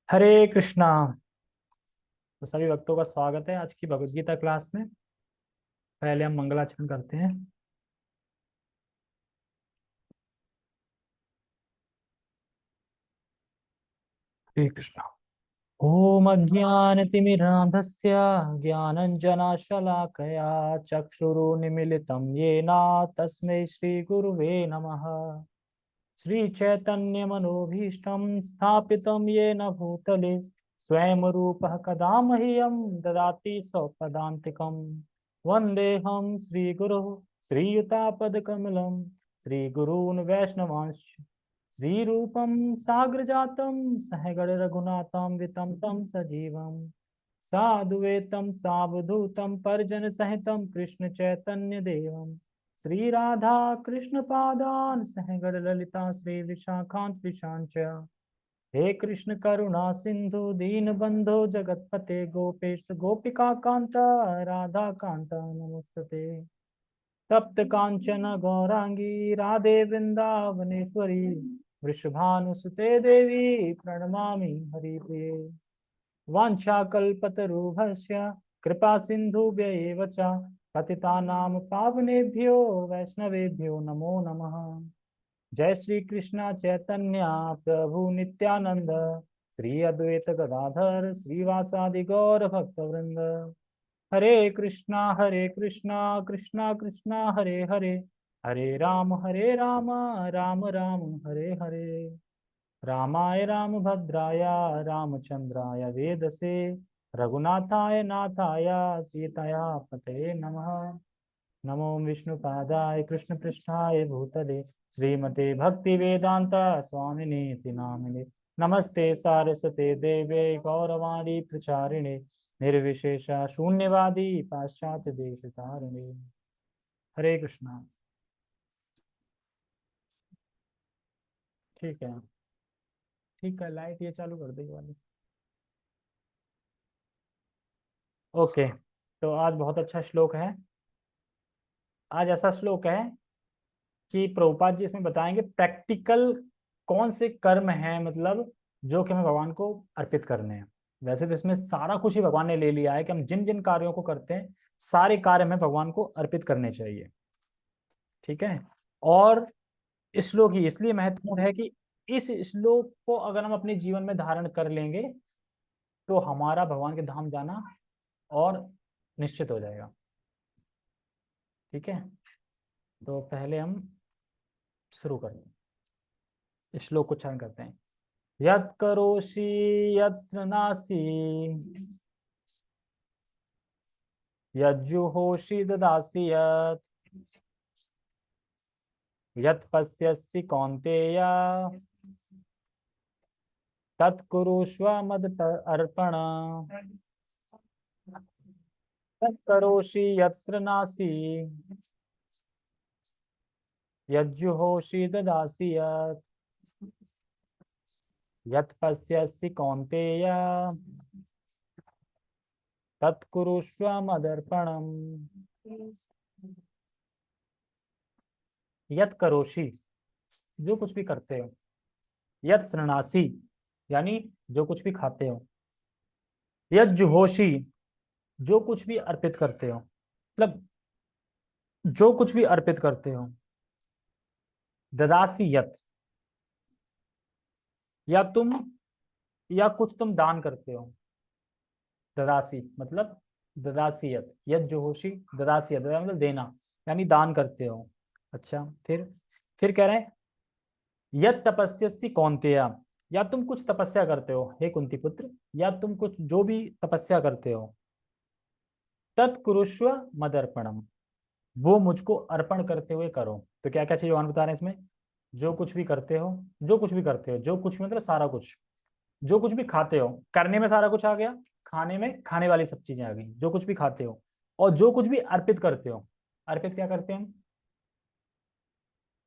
हरे कृष्णा। तो सभी भक्तों का स्वागत है आज की भगवत गीता क्लास में। पहले हम मंगलाचरण करते हैं। हरे कृष्णा। ओम अज्ञानतिमिरान्धस्य ज्ञानञ्जनशलाकया चक्षुरुन्मीलितं येन तस्मै श्रीगुरुवे नमः। श्रीचैतन्यमनोभीष्टं स्थापितं येन भूतले स्वयं रूपः कदा मह्यं ददाति स्वपदान्तिकम्। वन्देऽहं श्रीगुरुः श्रीयुतापदकमलं श्रीगुरून् वैष्णवांश्च श्रीरूपं साग्रजातं सहगण रघुनाथं वितं तं सजीवं साधुवेतं सावधूतं परिजनसहितं कृष्ण चैतन्य देवं श्री राधा कृष्ण पादान सहगण ललिता श्री विशाखांत विशांच। हे कृष्ण करुणा सिंधु दीन बंधो जगतपते गोपेश गोपिका कांता राधा कांता नमोस्तुते। तप्त कांचन गौरांगी राधे वृंदावनेश्वरी वृषभानुसुते देवी प्रणमामि हरिप्रिये। वाञ्छाकल्पतरुभ्यश्च कृपा सिन्धुभ्य एव च पतितानां पावनेभ्यो वैष्णवेभ्यो नमो नमः। जय श्री कृष्ण चैतन्य प्रभु नित्यानंद श्री अद्वैत गदाधर श्रीवासादि गौर भक्तवृंद। हरे कृष्णा कृष्णा कृष्णा हरे हरे हरे राम राम राम हरे हरे। रामाय रामभद्राय रामचंद्राय वेदसे रघुनाथाय नाथाय सीताया पतये नमः। नमो विष्णुपादाय कृष्णपृष्ठाय भूतले श्रीमते भक्ति वेदांत स्वामिने इति नामिने। नमस्ते सारस्वते देवे गौरवाणी प्रचारिणे निर्विशेष शून्यवादी पाश्चात्य देश तारिणे। हरे कृष्णा। ठीक है। ठीक है, लाइट ये चालू कर देगी वाली। ओके। तो आज बहुत अच्छा श्लोक है। आज ऐसा श्लोक है कि प्रभुपाद जी इसमें बताएंगे प्रैक्टिकल कौन से कर्म हैं, मतलब जो कि हमें भगवान को अर्पित करने हैं। वैसे तो इसमें सारा कुछ ही भगवान ने ले लिया है कि हम जिन जिन कार्यों को करते हैं सारे कार्य हमें भगवान को अर्पित करने चाहिए। ठीक है। और इस श्लोक ही इसलिए महत्वपूर्ण है कि इस श्लोक को अगर हम अपने जीवन में धारण कर लेंगे तो हमारा भगवान के धाम जाना और निश्चित हो जाएगा। ठीक है। तो पहले हम शुरू करते हैं, इस श्लोक को उच्चारण करते हैं। यत् करोषि यत् शृणासि यज्जुहोषि ददासि यत् यत् पश्यसि कौन्तेय तत् कुरुष्व मद अर्पण। यत् करोषि यत् शृणासि यज्जुहोषि ददासि यत् यत् पश्यसि कौन्तेय तत् कुरुष्व मदर्पणम्। यत् करोषि, जो कुछ भी करते हो। यत् शृणासि, यानी जो कुछ भी खाते हो। यज्जुहोषि, जो कुछ भी अर्पित करते हो, मतलब जो कुछ भी अर्पित करते हो। ददासी यत्, या कुछ तुम दान करते हो। ददासी मतलब ददासी यत्, यज्जुहोषि ददासी यत् मतलब देना, यानी दान करते हो। अच्छा, फिर कह रहे हैं यत् तपस्यसि कौन्तेय, या तुम कुछ तपस्या करते हो हे कुंती पुत्र, या तुम कुछ जो भी तपस्या करते हो। तत्कुरुष्व मदर्पणम, वो मुझको अर्पण करते हुए करो। तो क्या क्या चीज भगवान बता रहे हैं इसमें। जो कुछ भी करते हो, जो कुछ भी करते हो, जो कुछ मतलब सारा कुछ, जो कुछ भी खाते हो, करने में सारा कुछ आ गया, खाने में खाने वाली सब चीजें आ गई, जो कुछ भी खाते हो। और जो कुछ भी अर्पित करते हो। अर्पित क्या करते हैं हम,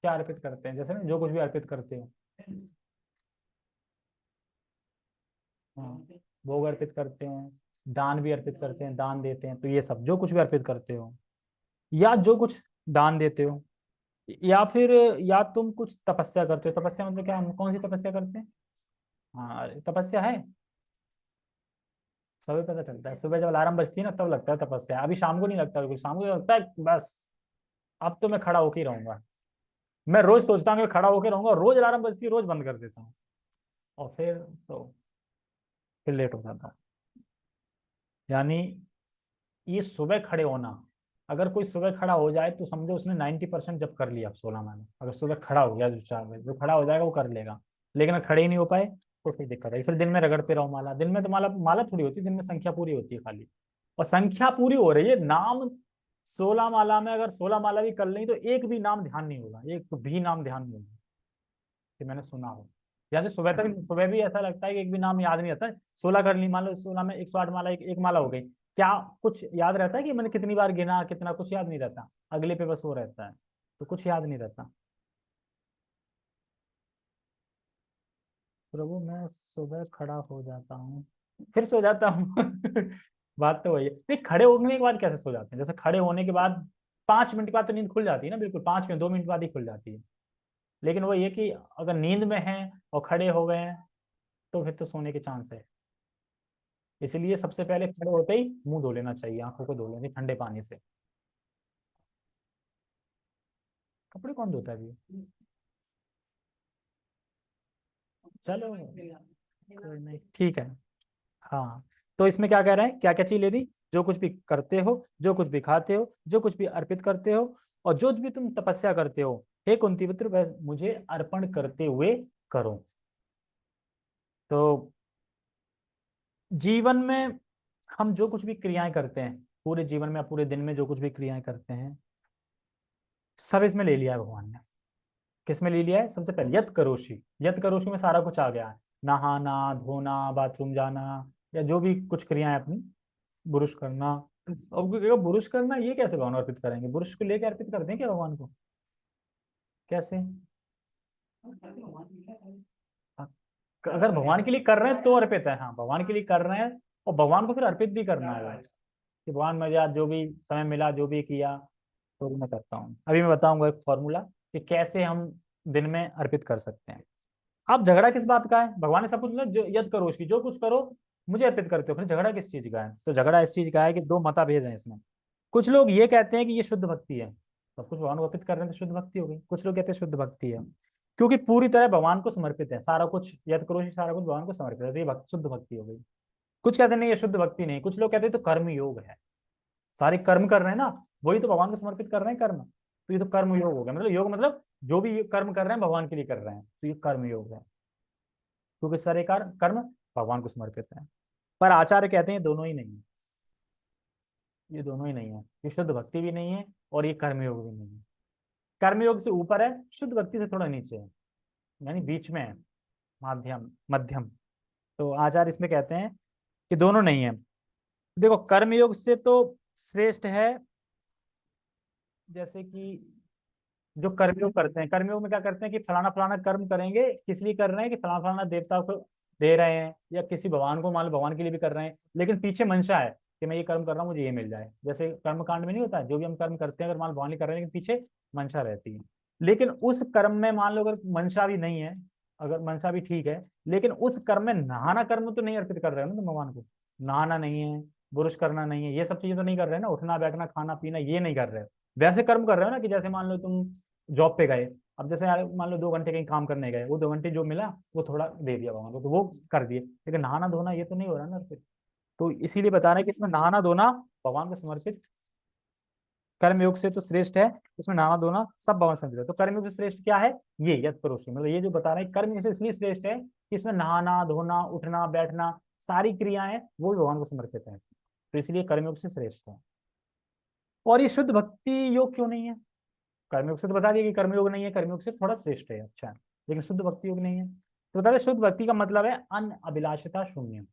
क्या अर्पित करते हैं, जैसे ना जो कुछ भी अर्पित करते हो। हाँ, भोग अर्पित करते हैं, दान भी अर्पित करते हैं, दान देते हैं। तो ये सब जो कुछ भी अर्पित करते हो, या जो कुछ दान देते हो, या फिर या तुम कुछ तपस्या करते हो। तपस्या मतलब क्या, हम कौन सी तपस्या करते हैं। हाँ, तपस्या है सुबह पता चलता है, सुबह जब अलार्म बजती है ना तब लगता है तपस्या। अभी शाम को नहीं लगता बिल्कुल, शाम को लगता है बस अब तो मैं खड़ा होके ही रहूंगा। मैं रोज सोचता हूँ कि खड़ा होके रहूंगा, रोज अलार्म बजती है, रोज बंद कर देता हूँ, और फिर लेट हो जाता हूँ। यानी ये सुबह खड़े होना, अगर कोई सुबह खड़ा हो जाए तो समझो उसने 90% जब कर लिया। अब 16 माला अगर सुबह खड़ा हो गया, जो 4 बजे जो खड़ा हो जाएगा वो कर लेगा। लेकिन अगर खड़े ही नहीं हो पाए तो फिर दिक्कत है, फिर दिन में रगड़ते रहो माला। दिन में तो माला माला थोड़ी होती है, दिन में संख्या पूरी होती है खाली, और संख्या पूरी हो रही है नाम। 16 माला में अगर 16 माला भी कर ली तो एक भी नाम ध्यान नहीं होगा, एक भी नाम ध्यान नहीं होगा, कि मैंने सुना हो। या तो सुबह तक, सुबह भी ऐसा लगता है कि एक भी नाम याद नहीं आता। 16 कर ली, मान लो 16 में 108 माला, एक माला हो गई, क्या कुछ याद रहता है कि मैंने कितनी बार गिना, कितना, कुछ याद नहीं रहता। अगले पे बस वो रहता है, तो कुछ याद नहीं रहता। प्रभु मैं सुबह खड़ा हो जाता हूँ, फिर सो जाता हूँ। बात तो वही है, नहीं खड़े होने के बाद कैसे सो जाते हैं? जैसे खड़े होने के बाद 5 मिनट बाद तो नींद खुल जाती है ना, बिल्कुल 5 मिनट 2 मिनट बाद ही खुल जाती है। लेकिन वो ये कि अगर नींद में है और खड़े हो गए हैं तो फिर तो सोने के चांस है। इसलिए सबसे पहले खड़े होते ही मुंह धो लेना चाहिए, आंखों को धो लेने ठंडे पानी से। कपड़े कौन धोता है अभी? चलो कोई नहीं, ठीक है। हाँ, तो इसमें क्या कह रहे हैं, क्या क्या चीज ले दी? जो कुछ भी करते हो, जो कुछ भी खाते हो, जो कुछ भी अर्पित करते हो, और जो भी तुम तपस्या करते हो, हे कुंती पुत्र वह मुझे अर्पण करते हुए करो। तो जीवन में हम जो कुछ भी क्रियाएं करते हैं, पूरे जीवन में, पूरे दिन में जो कुछ भी क्रियाएं करते हैं, सब इसमें ले लिया है भगवान ने। किस में ले लिया है? सबसे पहले यत करोषि, यत करोषि में सारा कुछ आ गया है। नहाना, धोना, बाथरूम जाना, या जो भी कुछ क्रियाएं अपनी, बुरुश करना। अब कोई कहेगा बुरुश करना ये कैसे भगवान को अर्पित करेंगे? बुरुश को लेके अर्पित करते हैं क्या भगवान को? कैसे? हाँ, अगर भगवान के लिए कर रहे हैं तो अर्पित है। हाँ, भगवान के लिए कर रहे हैं और भगवान को फिर अर्पित भी करना है भाई, कि भगवान मुझे आज जो भी समय मिला, जो भी किया, तो मैं करता हूँ। अभी मैं बताऊंगा एक फॉर्मूला कि कैसे हम दिन में अर्पित कर सकते हैं। अब झगड़ा किस बात का है? भगवान ने सब कुछ मतलब जो यद करो, उसकी जो कुछ करो मुझे अर्पित करते हो, फिर झगड़ा किस चीज का है? तो झगड़ा इस चीज का है कि दो मतभेद हैं इसमें। कुछ लोग ये कहते हैं कि ये शुद्ध भक्ति है, सब कुछ भगवान को अर्पित कर रहे हैं तो शुद्ध भक्ति हो गई। कुछ लोग कहते हैं शुद्ध भक्ति है क्योंकि पूरी तरह भगवान को समर्पित है, सारा कुछ यद करो, सारा कुछ भगवान को समर्पित है, तो ये शुद्ध भक्ति हो गई। कुछ कहते हैं नहीं ये शुद्ध भक्ति नहीं। कुछ लोग कहते हैं तो कर्म योग है, सारे कर्म कर रहे हैं ना, वही तो भगवान को समर्पित कर रहे हैं कर्म, तो ये तो कर्म योग हो गया। मतलब योग मतलब जो भी ये कर्म कर रहे हैं भगवान के लिए कर रहे हैं, तो ये कर्म योग है, क्योंकि सारे कर्म भगवान को समर्पित है। पर आचार्य कहते हैं दोनों ही नहीं है, ये दोनों ही नहीं है, ये शुद्ध भक्ति भी नहीं है और ये कर्मयोग भी नहीं है। कर्मयोग से ऊपर है, शुद्ध भक्ति से थोड़ा नीचे है, यानी बीच में है, माध्यम मध्यम। तो आचार्य इसमें कहते हैं कि दोनों नहीं है। देखो कर्मयोग से तो श्रेष्ठ है, जैसे कि जो कर्मयोग करते हैं, कर्मयोग में क्या करते हैं कि फलाना फलाना कर्म करेंगे, किस लिए कर रहे हैं कि फलाना फलाना देवता को दे रहे हैं, या किसी भगवान को, मान लो भगवान के लिए भी कर रहे हैं, लेकिन पीछे मंशा है कि मैं ये कर्म कर रहा हूँ मुझे ये मिल जाए। जैसे कर्म कांड में नहीं होता है, जो भी हम कर्म करते हैं अगर मान लो भगवान ही कर रहे हैं लेकिन पीछे मंशा रहती है। लेकिन उस कर्म में मान लो अगर मंशा भी नहीं है, अगर मंशा भी ठीक है, लेकिन उस कर्म में नहाना कर्म तो नहीं अर्पित कर रहे हो ना तुम भगवान को। नहाना नहीं है, बुरुश करना नहीं है, ये सब चीजें तो नहीं कर रहे हैं ना, उठना बैठना खाना पीना ये नहीं कर रहे हो। वैसे कर्म कर रहे हो ना, कि जैसे मान लो तुम जॉब पे गए, अब जैसे यार मान लो 2 घंटे कहीं काम करने गए, वो 2 घंटे जो मिला वो थोड़ा दे दिया भगवान को, तो वो कर दिए, लेकिन नहाना धोना ये तो नहीं हो रहा ना फिर। तो इसीलिए बता रहे हैं कि इसमें नहाना धोना भगवान को समर्पित कर्मयोग से तो श्रेष्ठ है, इसमें नहाना धोना सब भगवान से समर्पित है। तो कर्मयोग से श्रेष्ठ क्या है? ये यत करोषि, मतलब ये जो बता रहे हैं कर्मयोग से इसलिए श्रेष्ठ है कि इसमें नहाना धोना उठना बैठना सारी क्रियाएं वो भी भगवान को समर्पित है, तो इसलिए कर्मयोग से श्रेष्ठ है। और ये शुद्ध भक्ति योग क्यों नहीं है? कर्मयोग से तो बता दिया कि कर्मयोग नहीं है, कर्मयोग से थोड़ा श्रेष्ठ है, अच्छा, लेकिन शुद्ध भक्ति योग नहीं है। तो बता दें शुद्ध भक्ति का मतलब है अन अभिलाषिता शून्य,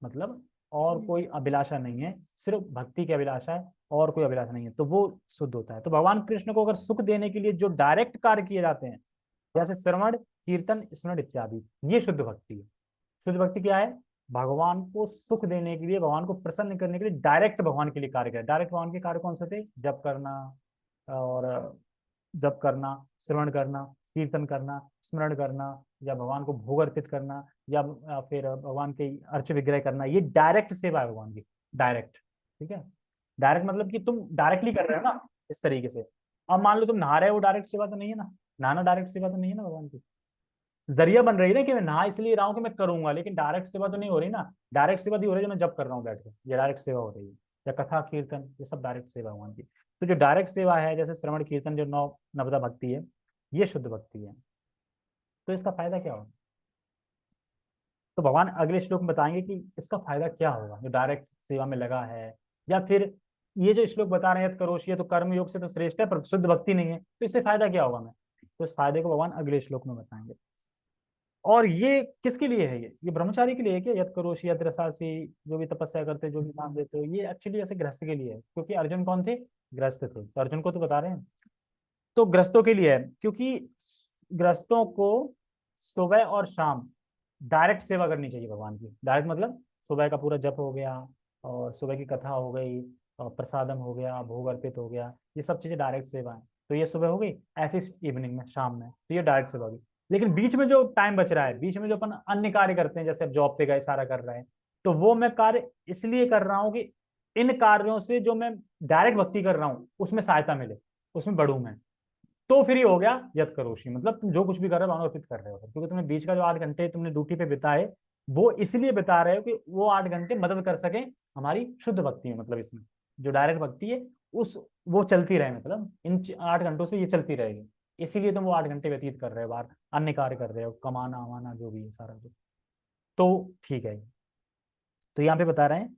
मतलब और कोई अभिलाषा नहीं है, सिर्फ भक्ति की अभिलाषा है और कोई अभिलाषा नहीं है, तो वो शुद्ध होता है। तो भगवान कृष्ण को अगर सुख देने के लिए जो डायरेक्ट कार्य किए जाते हैं, जैसे श्रवण कीर्तन स्मरण इत्यादि, ये शुद्ध भक्ति है। शुद्ध भक्ति क्या है? भगवान को सुख देने के लिए, भगवान को प्रसन्न करने के लिए डायरेक्ट भगवान के लिए कार्य करें। डायरेक्ट भगवान के कार्य कौन से थे? जप करना, और जप करना, श्रवण करना, कीर्तन करना, स्मरण करना, या भगवान को भोग अर्पित करना, या फिर भगवान के अर्च विग्रह करना, ये डायरेक्ट सेवा है भगवान की, डायरेक्ट। ठीक है, डायरेक्ट मतलब कि तुम डायरेक्टली कर रहे हो ना इस तरीके से। अब मान लो तुम नहा रहे हो, वो डायरेक्ट सेवा तो नहीं है ना, नहाना डायरेक्ट सेवा तो नहीं है ना भगवान की। जरिया बन रही है ना कि मैं नहा इसलिए रहा हूँ कि मैं करूंगा, लेकिन डायरेक्ट सेवा तो नहीं हो रही ना। डायरेक्ट सेवा दी हो रही है जो मैं जब कर रहा हूँ बैठ के, ये डायरेक्ट सेवा हो रही है। या कथा कीर्तन, ये सब डायरेक्ट सेवा है भगवान की। तो जो डायरेक्ट सेवा है जैसे श्रवण कीर्तन, जो नौ नवदा भक्ति है, ये शुद्ध भक्ति है। तो इसका फायदा क्या होगा? तो भगवान अगले श्लोक में बताएंगे कि इसका फायदा क्या होगा जो डायरेक्ट सेवा में लगा है। या फिर ये जो श्लोक बता रहे हैं, यत् करोषि, ये तो कर्म योग से तो श्रेष्ठ है, पर शुद्ध भक्ति नहीं है, तो इससे फायदा क्या होगा मैं। तो इस फायदे को भगवान अगले श्लोक में बताएंगे। और ये किसके लिए है? ये ब्रह्मचारी के लिए है क्या? यत् करोषि यत् रसासी, जो भी तपस्या करते, जो भी काम देते हो, ये एक्चुअली ऐसे गृहस्थ के लिए है, क्योंकि अर्जुन कौन थे? गृहस्थ थे, तो अर्जुन को तो बता रहे हैं। तो गृहस्थों के लिए है, क्योंकि गृहस्थों को सुबह और शाम डायरेक्ट सेवा करनी चाहिए भगवान की। डायरेक्ट मतलब सुबह का पूरा जप हो गया, और सुबह की कथा हो गई, और प्रसादम हो गया, भोग अर्पित हो गया, ये सब चीजें डायरेक्ट सेवा है। तो ये सुबह हो गई, ऐसे इवनिंग में, शाम में, तो ये डायरेक्ट सेवा होगी। लेकिन बीच में जो टाइम बच रहा है, बीच में जो अपन अन्य कार्य करते हैं, जैसे अब जॉब पे गए, सारा कर रहे हैं, तो वो मैं कार्य इसलिए कर रहा हूँ कि इन कार्यों से जो मैं डायरेक्ट भक्ति कर रहा हूँ उसमें सहायता मिले, उसमें बढ़ू मैं। तो फिर ये हो गया यत करोषि, मतलब तुम जो कुछ भी कर रहे हो भगवान अर्पित कर रहे हो, क्योंकि तुमने बीच का जो 8 घंटे तुमने ड्यूटी पे बिताए, वो इसलिए बिता रहे हो कि वो 8 घंटे मदद कर सके हमारी शुद्ध भक्ति में, मतलब इसमें जो डायरेक्ट भक्ति है उस वो चलती रहे, मतलब इन 8 घंटों से ये चलती रहेगी। इसीलिए तुम वो 8 घंटे व्यतीत कर रहे हो, बाहर अन्य कार्य कर रहे हो, कमाना वमाना जो भी है सारा कुछ। तो ठीक है। तो यहाँ पे बता रहे हैं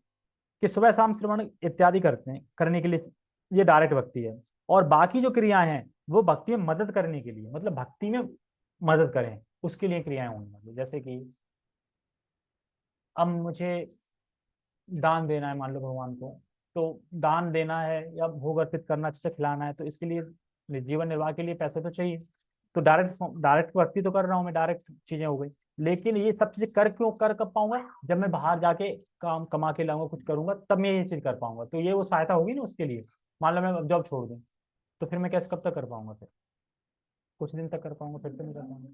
कि सुबह शाम श्रवण इत्यादि करते हैं, करने के लिए ये डायरेक्ट भक्ति है। और बाकी जो क्रियाएं हैं वो भक्ति में मदद करने के लिए, मतलब भक्ति में मदद करें उसके लिए क्रियाएं होनी चाहिए। जैसे कि अब मुझे दान देना है मान लो भगवान को, तो दान देना है या भोग अर्पित करना, अच्छे से खिलाना है, तो इसके लिए जीवन निर्वाह के लिए पैसे तो चाहिए। तो डायरेक्ट डायरेक्ट भक्ति तो कर रहा हूँ मैं, डायरेक्ट चीजें हो गई। लेकिन ये सब चीजें कर कब पाऊंगा? जब मैं बाहर जाके काम कमा के लाऊंगा, कुछ करूंगा, तब मैं ये चीज कर पाऊंगा। तो ये वो सहायता होगी ना उसके लिए। मान लो मैं जॉब छोड़ दूं, तो फिर मैं कैसे, कब तक कर पाऊंगा? फिर कुछ दिन तक कर पाऊंगा, फिर तो नहीं कर पाऊंगा।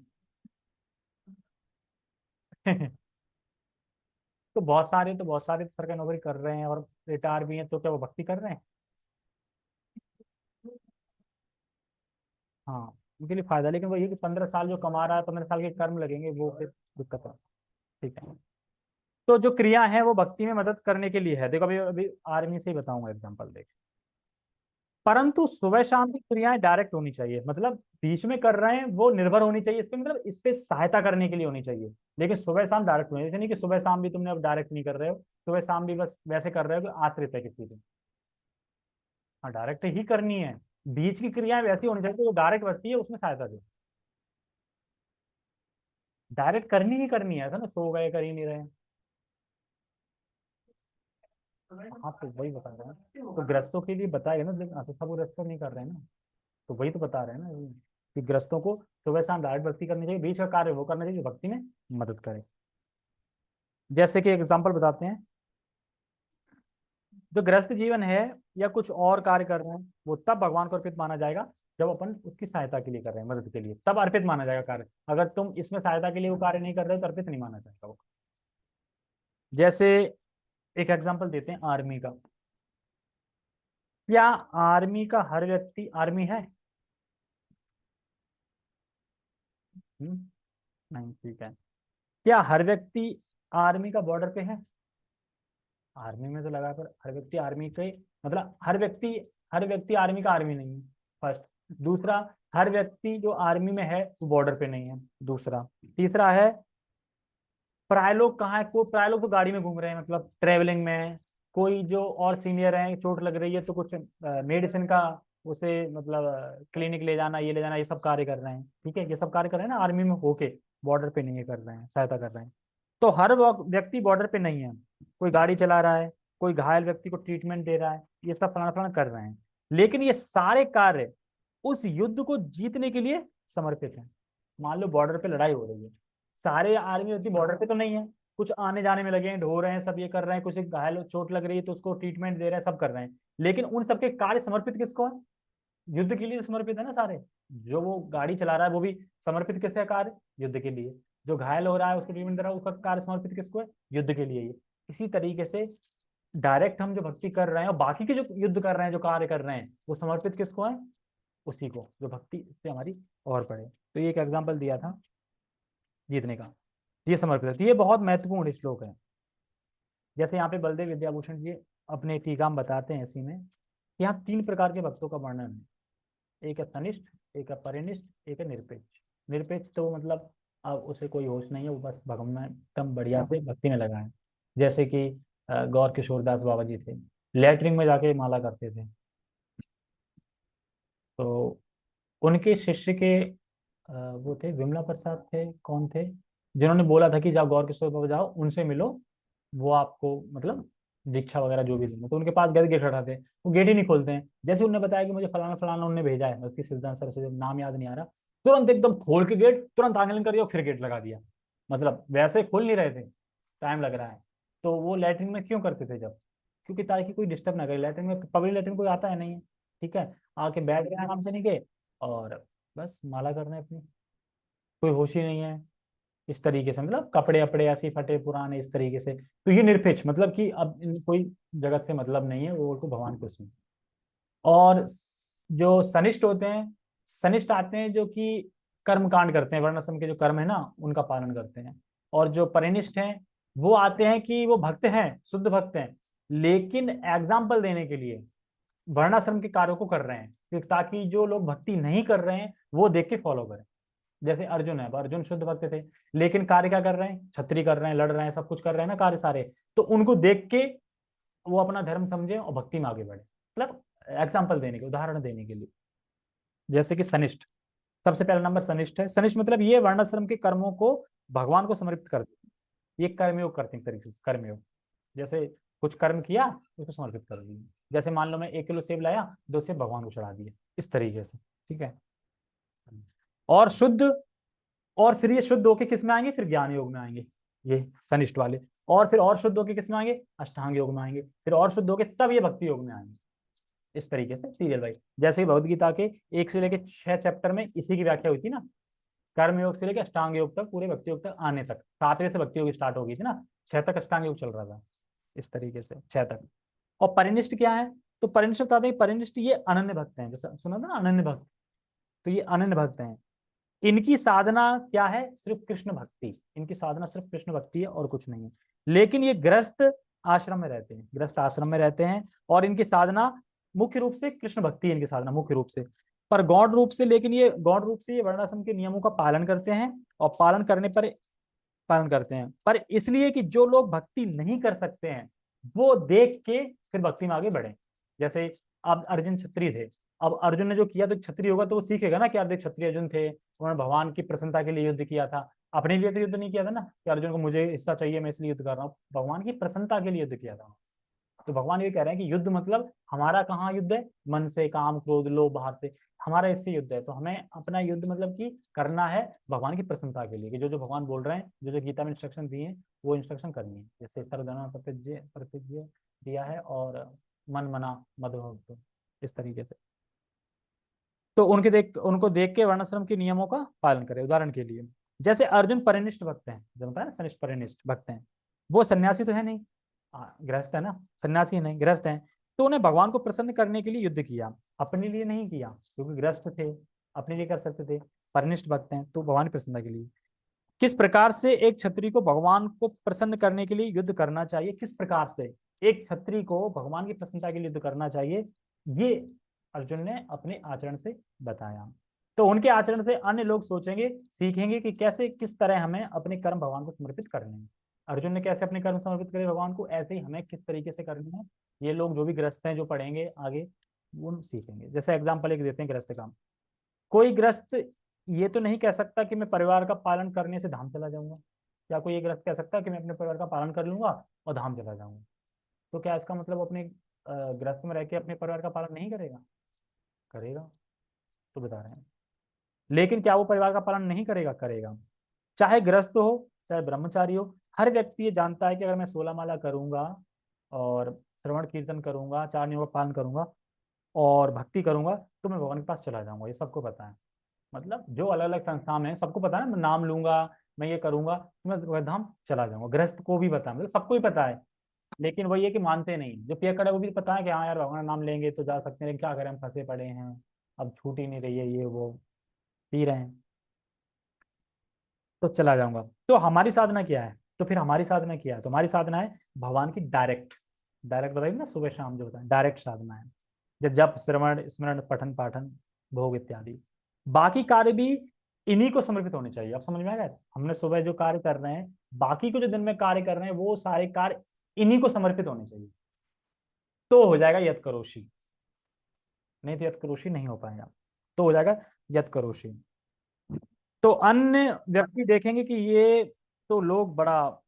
तो बहुत सारे सरकारी नौकरी कर रहे हैं और रिटायर भी हैं, तो क्या वो भक्ति कर रहे हैं? हाँ, उनके लिए फायदा, लेकिन वो ये कि 15 साल जो कमा रहा है, 15 साल के कर्म लगेंगे, वो फिर दिक्कत है। ठीक है। तो जो क्रिया है वो भक्ति में मदद करने के लिए है। देखो अभी अभी आर्मी से ही बताऊंगा एग्जांपल देख। परंतु सुबह शाम की क्रियाएं डायरेक्ट होनी चाहिए, मतलब बीच में कर रहे हैं वो निर्भर होनी चाहिए इस पे, मतलब इस पे सहायता करने के लिए होनी चाहिए। लेकिन सुबह शाम डायरेक्ट होनी, जैसे नहीं कि सुबह शाम भी तुमने अब डायरेक्ट नहीं कर रहे हो, सुबह शाम भी बस वैसे कर रहे हो कि आश्रित है किसी पे। हाँ, डायरेक्ट ही करनी है। बीच की क्रियाएं वैसी होनी चाहिए, तो जो डायरेक्ट बढ़ती है उसमें सहायता दे। डायरेक्ट करनी ही करनी है, ऐसा ना सो गए कर ही नहीं रहे। हाँ, तो वही बता रहे हैं, तो ग्रस्तों के लिए बताएगा ना, लेकिन तो सब ग्रस्त नहीं कर रहे हैं ना। तो वही तो बता रहे हैं ना ये, कि ग्रस्तों को सुबह शाम डायरेक्ट भक्ति करनी चाहिए, बीच का कार्य वो करना चाहिए जो भक्ति में मदद करे। जैसे कि एग्जाम्पल बताते हैं, जो ग्रस्त जीवन है या कुछ और कार्य कर रहे हैं, वो तब भगवान को अर्पित माना जाएगा जब अपन उसकी सहायता के लिए कर रहे हैं, मदद के लिए, तब अर्पित माना जाएगा कार्य। अगर तुम इसमें सहायता के लिए वो कार्य नहीं कर रहे हो तो अर्पित नहीं माना जाएगा वो। जैसे एक एग्जाम्पल देते हैं आर्मी का। क्या आर्मी का हर व्यक्ति आर्मी है? नहीं, ठीक है। क्या हर व्यक्ति आर्मी का बॉर्डर पे है? आर्मी में तो लगाकर हर व्यक्ति आर्मी के, मतलब हर व्यक्ति आर्मी का आर्मी नहीं है, फर्स्ट। दूसरा, हर व्यक्ति जो आर्मी में है वो बॉर्डर पे नहीं है, दूसरा। तीसरा है, प्राय लोग कहाँ है, कोई प्राय लोग तो गाड़ी में घूम रहे हैं, मतलब ट्रेवलिंग में। कोई जो और सीनियर है, चोट लग रही है तो कुछ मेडिसिन का उसे, मतलब क्लिनिक ले जाना, ये ले जाना, ये सब कार्य कर रहे हैं। ठीक है, ये सब कार्य कर रहे हैं ना आर्मी में होके, बॉर्डर पे नहीं है, कर रहे हैं, सहायता कर रहे हैं। तो हर व्यक्ति बॉर्डर पे नहीं है। कोई गाड़ी चला रहा है, कोई घायल व्यक्ति को ट्रीटमेंट दे रहा है, ये सब फलाना फलाना कर रहे हैं। लेकिन ये सारे कार्य उस युद्ध को जीतने के लिए समर्पित हैं। मान लो बॉर्डर पे लड़ाई हो रही है, सारे आर्मी व्यक्ति बॉर्डर पे तो नहीं है, कुछ आने जाने में लगे हैं, ढो रहे हैं, सब ये कर रहे हैं, कुछ घायल चोट लग रही है तो उसको ट्रीटमेंट दे रहे हैं, सब कर रहे हैं। लेकिन उन सबके कार्य समर्पित किसको है? युद्ध के लिए समर्पित है ना सारे। जो वो गाड़ी चला रहा है वो भी समर्पित किसका कार्य, युद्ध के लिए। जो घायल हो रहा है उसको ट्रीटमेंट दे रहा है उसका कार्य समर्पित किसको है, युद्ध के लिए ही। इसी तरीके से डायरेक्ट हम जो भक्ति कर रहे हैं और बाकी के जो युद्ध कर रहे हैं, जो कार्य कर रहे हैं, वो समर्पित किसको है, उसी को, जो भक्ति इससे हमारी और बढ़े। तो ये एक एग्जाम्पल दिया था जीतने का, ये समर्पित है। तो ये बहुत महत्वपूर्ण श्लोक है। जैसे यहाँ पे बलदेव विद्याभूषण जी अपने टीका में बताते हैं इसी में, कि यहाँ 3 प्रकार के भक्तों का वर्णन है। एक है तनिष्ठ, एक है परिनिष्ठ, एक है निरपेक्ष। निरपेक्ष तो मतलब अब उसे कोई होश नहीं है, वो बस भगवान में एकदम बढ़िया से भक्ति में लगा है। जैसे कि गौर किशोरदास बाबा जी थे, लेटरिंग में जाके माला करते थे। तो उनके शिष्य के वो थे विमला प्रसाद थे, कौन थे, जिन्होंने बोला था कि जाओ गौर किशोर बाबा जाओ उनसे मिलो, वो आपको मतलब दीक्षा वगैरह जो भी देंगे। तो उनके पास गए, गेट खड़ाते, वो गेट ही नहीं खोलते हैं। जैसे उन्होंने बताया कि मुझे फलाना फलाना उन्होंने भेजा है, उसकी सिद्धांत सर से नाम याद नहीं आ रहा, तुरंत एकदम खोल के गेट, तुरंत आंदोलन कर दिया और फिर गेट लगा दिया। मतलब वैसे खोल नहीं रहे थे, टाइम लग रहा है। तो वो लैट्रिन में क्यों करते थे जब, क्योंकि ताकि कोई डिस्टर्ब ना करे। लैट्रिन में, पब्लिक लैट्रिन कोई आता है नहीं है, ठीक है, आके बैठ गए आराम से नीचे और बस माला करना है अपनी, कोई होश ही नहीं है। इस तरीके से मतलब कपड़े अपड़े ऐसे ही फटे पुराने इस तरीके से। तो ये निरपेक्ष मतलब कि अब कोई जगत से मतलब नहीं है, वो तो भगवान को सुन। और जो सनिष्ठ होते हैं, सनिष्ठ आते हैं जो कि कर्म कांड करते हैं, वर्णाश्रम के जो कर्म है ना उनका पालन करते हैं। और जो परिनिष्ठ हैं वो आते हैं कि वो भक्त हैं, शुद्ध भक्त हैं, लेकिन एग्जाम्पल देने के लिए वर्णाश्रम के कार्यों को कर रहे हैं, ताकि जो लोग भक्ति नहीं कर रहे हैं वो देख के फॉलो करें। जैसे अर्जुन है, अर्जुन शुद्ध भक्त थे, लेकिन कार्य क्या कर रहे हैं, छत्री कर रहे हैं, लड़ रहे हैं, सब कुछ कर रहे हैं ना कार्य सारे। तो उनको देख के वो अपना धर्म समझे और भक्ति में आगे बढ़े, मतलब एग्जाम्पल देने के, उदाहरण देने के लिए। जैसे कि सनिष्ठ, सबसे पहला नंबर सनिष्ठ है। सनिष्ठ मतलब ये वर्णाश्रम के कर्मों को भगवान को समर्पित कर देते हैं, ये कर्मयोग करते हैं तरीके से, कर्मयोग। जैसे कुछ कर्म किया उसको समर्पित कर दिया। जैसे मान लो मैं 1 किलो सेब लाया, 2 सेब भगवान को चढ़ा दिए, इस तरीके से, ठीक है। और शुद्ध, और फिर ये शुद्ध होके किस में आएंगे, फिर ज्ञान योग में आएंगे ये सनिष्ठ वाले। और फिर और शुद्ध होके किस में आएंगे, अष्टांग योग में आएंगे। फिर और शुद्ध होके तब ये भक्ति योग में आएंगे। इस तरीके से सीरियल वाइज, जैसे भगवद गीता के 1 से लेकर 6 चैप्टर में इसी की व्याख्या हुई थी ना। कर्म योग से लेकर अष्टांग योग तक, पूरे भक्ति योग तक आने तक, 7वें से भक्ति योग स्टार्ट हो गई थी ना, 6 तक अष्टांग योग चल रहा था, इस तरीके से 6 तक। और परिनिष्ठ क्या है, तो परिनिष्ठ बताते हैं, परिनिष्ठ ये अनन्य भक्त हैं, जैसा सुना था ना अनन्य भक्त, तो ये अनन्य भक्त हैं। इनकी साधना क्या है, सिर्फ कृष्ण भक्ति, इनकी साधना सिर्फ कृष्ण भक्ति है और कुछ नहीं है। लेकिन ये गृहस्थ आश्रम में रहते हैं, गृहस्थ आश्रम में रहते हैं, और इनकी साधना मुख्य रूप से कृष्ण भक्ति है, इनकी साधना मुख्य रूप से। पर गौण रूप से, लेकिन ये गौण रूप से ये वर्णाश्रम के नियमों का पालन करते हैं, और पालन करने पर पालन करते हैं, पर इसलिए कि जो लोग भक्ति नहीं कर सकते हैं वो देख के फिर भक्ति में आगे बढ़े। जैसे अब अर्जुन क्षत्रिय थे, अब अर्जुन ने जो किया तो क्षत्रिय होगा तो वो सीखेगा ना कि आप देख क्षत्रिय अर्जुन थे, उन्होंने भगवान की प्रसन्नता के लिए युद्ध किया था, अपने लिए तो युद्ध नहीं किया था ना कि अर्जुन को मुझे हिस्सा चाहिए मैं इसलिए युद्ध कर रहा हूँ, भगवान की प्रसन्नता के लिए युद्ध किया था। तो भगवान ये कह रहे हैं कि युद्ध मतलब हमारा कहाँ युद्ध है, मन से, काम क्रोध लोभ बाहर से, हमारा इससे युद्ध है। तो हमें अपना युद्ध मतलब कि करना है भगवान की प्रसन्नता के लिए, कि जो जो भगवान बोल रहे हैं, जो जो गीता में इंस्ट्रक्शन दिए हैं वो इंस्ट्रक्शन करनी है। जैसे सर्वधर्म प्रतिज्ञ दिया है, और मन मना मद भक्त, इस तरीके से। तो उनको देख के वर्णाश्रम के नियमों का पालन करें। उदाहरण के लिए जैसे अर्जुन परिनिष्ठ भक्त हैं, जो बताया ना सनिष्ठ परिनिष्ठ भक्त हैं, वो सन्यासी तो है नहीं, गृहस्थ है ना, सन्यासी नहीं गृहस्थ हैं। तो उन्हें भगवान को प्रसन्न करने के लिए युद्ध किया, अपने लिए नहीं किया, क्योंकि गृहस्थ थे, अपने लिए कर सकते थे। परिनिष्ठ भक्त हैं तो भगवान की प्रसन्नता के लिए। किस प्रकार से एक क्षत्रिय को भगवान को प्रसन्न करने के लिए युद्ध करना चाहिए, किस प्रकार से एक क्षत्रिय को भगवान की प्रसन्नता के लिए युद्ध करना चाहिए, ये अर्जुन ने अपने आचरण से बताया। तो उनके आचरण से अन्य लोग सोचेंगे, सीखेंगे कि कैसे, किस तरह हमें अपने कर्म भगवान को समर्पित करने हैं। अर्जुन ने कैसे अपने कर्म समर्पित करे भगवान को, ऐसे ही हमें किस तरीके से करने हैं, ये लोग जो भी ग्रस्त हैं, जो पढ़ेंगे आगे, वो सीखेंगे। जैसे एग्जाम्पल एक देते हैं ग्रस्त का, कोई ग्रस्त ये तो नहीं कह सकता कि मैं परिवार का पालन करने से धाम चला जाऊंगा। क्या कोई ये ग्रस्त कह सकता है कि मैं अपने परिवार का पालन कर लूंगा और धाम चला जाऊंगा? तो क्या इसका मतलब अपने ग्रस्त में रह के अपने परिवार का पालन नहीं करेगा? करेगा, तो बता रहे हैं। लेकिन क्या वो परिवार का पालन नहीं करेगा? करेगा। चाहे गृहस्थ हो चाहे ब्रह्मचारी हो, हर व्यक्ति ये जानता है कि अगर मैं 16 माला करूंगा और श्रवण कीर्तन करूंगा, 4 नियमों का पालन करूंगा, और भक्ति करूंगा तो मैं भगवान के पास चला जाऊंगा, ये सबको पता है। मतलब जो अलग अलग संस्थान है सबको पता है ना, मैं नाम लूंगा, मैं ये करूंगा तो मैं वह धाम चला जाऊंगा। गृहस्थ को भी पता है, मतलब सबको ही पता है। लेकिन वही है कि मानते नहीं। जो पियक्कड़ है वो भी पता है कि हाँ यार भगवान का नाम लेंगे तो जा सकते हैं, लेकिन क्या करें हम फंसे पड़े हैं, अब छूट ही नहीं रही है, ये वो पी रहे हैं, तो चला जाऊंगा। तो हमारी साधना क्या है? तो फिर हमारी साधना क्या है? तो हमारी साधना है भगवान की डायरेक्ट, डायरेक्ट बताइए ना, सुबह शाम जो होता है डायरेक्ट साधना है। जप श्रवण स्मरण पठन पाठन भोग इत्यादि। बाकी कार्य भी इन्हीं को समर्पित होने चाहिए। अब समझ में आएगा? हमने सुबह जो कार्य कर रहे हैं, बाकी को जो दिन में कार्य कर रहे हैं, वो सारे कार्य इन्हीं को समर्पित होने चाहिए, तो हो जाएगा यत करोषि। नहीं तो यत करोषि नहीं हो पाएगा, तो हो जाएगा यत करोषि। तो अन्य व्यक्ति देखेंगे कि ये तो लोग बड़ा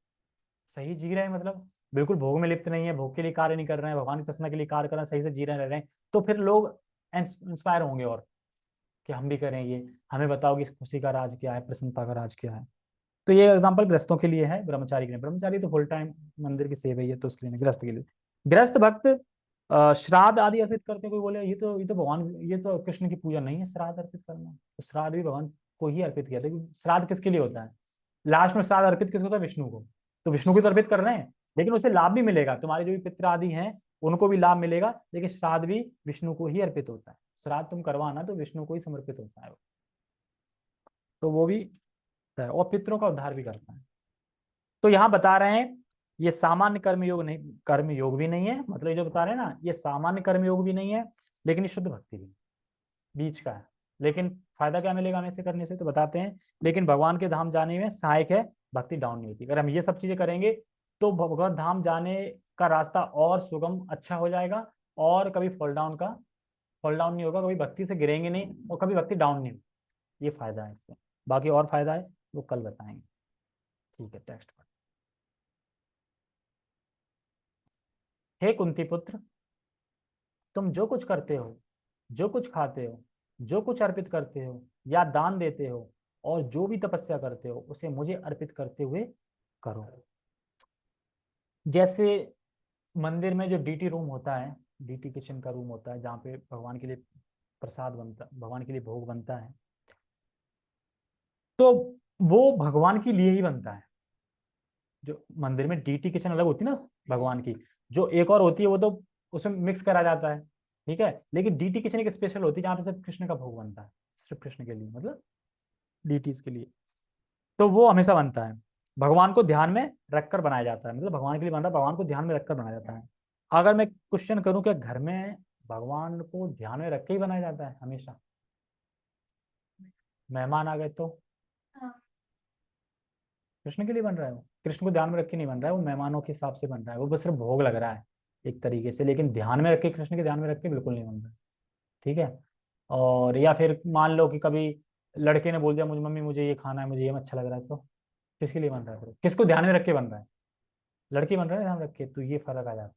सही जी रहे हैं, मतलब बिल्कुल भोग में लिप्त नहीं है, भोग के लिए कार्य नहीं कर रहे हैं, भगवान की प्रसन्नता के लिए कार्य कर रहे हैं, सही से जी रहे रह रहे हैं, तो फिर लोग इंस्पायर होंगे और कि हम भी करें ये, हमें बताओ कि खुशी का राज क्या है, प्रसन्नता का राज क्या है। तो ये एग्जाम्पल गृहस्थों के लिए है, ब्रह्मचारी के लिए। ब्रह्मचारी तो फुल टाइम मंदिर की सेवा ही है, तो उसके लिए नहीं, गृहस्थ के लिए। गृहस्थ भक्त श्राद्ध आदि अर्पित करते हैं। कोई बोले ये तो भगवान, ये तो कृष्ण की पूजा नहीं है श्राद्ध अर्पित करना, तो श्राद्ध भी भगवान को ही अर्पित किया था। क्योंकि श्राद्ध किसके लिए होता है? लास्ट में श्राद्ध अर्पित किसको होता है? विष्णु को। तो विष्णु को तो अर्पित कर रहे हैं, लेकिन उसे लाभ भी मिलेगा, तुम्हारे जो भी पित्र आदि हैं उनको भी लाभ मिलेगा, लेकिन श्राद्ध भी विष्णु को ही अर्पित होता है। श्राद्ध तुम करवाना तो विष्णु को ही समर्पित होता है वो। तो वो भी है, और पितरों का उद्धार भी करता है। तो यहाँ बता रहे हैं ये सामान्य कर्म योग नहीं, कर्म योग भी नहीं है, मतलब ये जो बता रहे हैं ना, ये सामान्य कर्म योग भी नहीं है, लेकिन ये शुद्ध भक्ति भी बीच का है। लेकिन फायदा क्या मिलेगा हमें इसे करने से? तो बताते हैं, लेकिन भगवान के धाम जाने में सहायक है, भक्ति डाउन नहीं होती। अगर हम ये सब चीजें करेंगे तो भगवत धाम जाने का रास्ता और सुगम अच्छा हो जाएगा, और कभी फॉल डाउन नहीं होगा, कभी भक्ति से गिरेंगे नहीं, और कभी भक्ति डाउन नहीं होगी। ये फायदा है इससे। बाकी और फायदा है वो कल बताएंगे। ठीक है, टेक्स्ट पर। हे कुंती पुत्र, तुम जो कुछ करते हो, जो कुछ खाते हो, जो कुछ अर्पित करते हो या दान देते हो, और जो भी तपस्या करते हो, उसे मुझे अर्पित करते हुए करो। जैसे मंदिर में जो डीटी रूम होता है, डीटी किचन का रूम होता है, जहाँ पे भगवान के लिए प्रसाद बनता, भगवान के लिए भोग बनता है, तो वो भगवान के लिए ही बनता है। जो मंदिर में डीटी किचन अलग होती है ना भगवान की, जो एक और होती है वो तो उसमें मिक्स करा जाता है, ठीक है। लेकिन डीटी किचन एक स्पेशल होती है जहाँ पे सिर्फ कृष्ण का भोग बनता है, सिर्फ कृष्ण के लिए, मतलब डीटीज के लिए। तो वो हमेशा बनता है, भगवान को ध्यान में रखकर बनाया जाता है, मतलब भगवान के लिए बन रहा है, भगवान को ध्यान में रखकर बनाया जाता है। अगर मैं क्वेश्चन करूं कि घर में भगवान को ध्यान में रख के ही बनाया जाता है हमेशा? मेहमान आ गए तो कृष्ण के लिए बन रहा है, वो कृष्ण को ध्यान में रख के नहीं बन रहा है, वो मेहमानों के हिसाब से बन रहा है, वो बस सिर्फ भोग लग रहा है एक तरीके से, लेकिन ध्यान में रख के, कृष्ण के ध्यान में रख के बिल्कुल नहीं बन रहा है। ठीक है। और या फिर मान लो कि कभी लड़के ने बोल दिया मुझे मम्मी मुझे ये खाना है, मुझे ये अच्छा लग रहा है, तो किसके लिए बन रहा है फिर? किसको ध्यान में रख के बन रहा है? लड़की बन रहा है ध्यान रख के, तो ये फर्क आ जाता है।